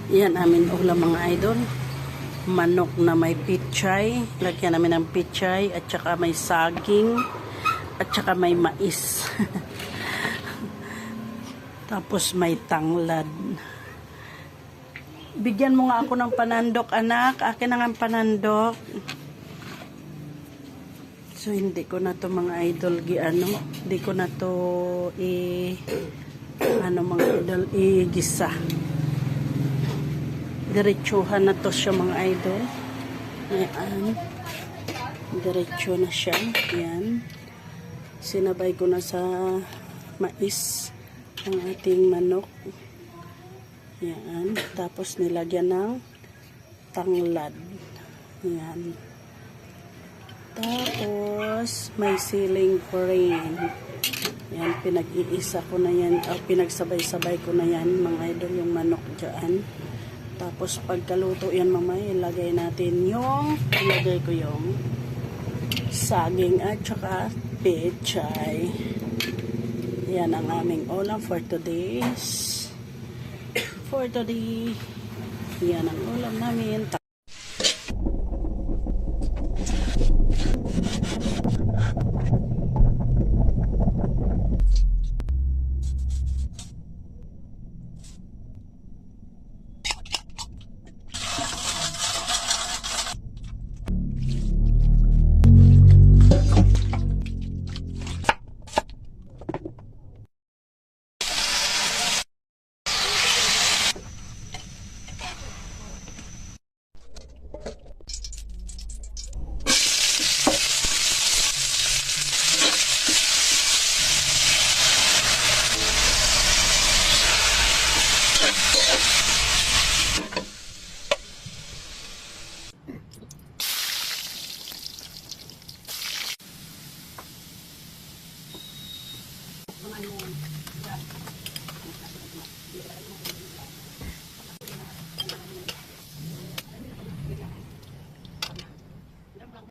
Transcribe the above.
Yan amin ulam mga idol. Manok na may pichay. Lagyan namin ng pichay at saka may saging at saka may mais. Tapos may tanglad. Bigyan mo nga ako ng panandok, anak. Akin na nga ang panandok. So hindi ko na to mga idol hindi ko na to mga idol igisa. Diretsuhan na to siya mga idol. Ayan. Diretso na siya. Ayan. Sinabay ko na sa mais ang ating manok. Ayan. Tapos nilagyan ng tanglad. Ayan. Tapos may siling pa rin. Ayan. Pinag-iisa ko na yan. Pinagsabay-sabay ko na yan mga idol yung manok dyan. Tapos pagkaluto yan mamaya, ilagay ko yung saging at saka pechay. Yan ang aming ulam for today. Yan ang ulam namin.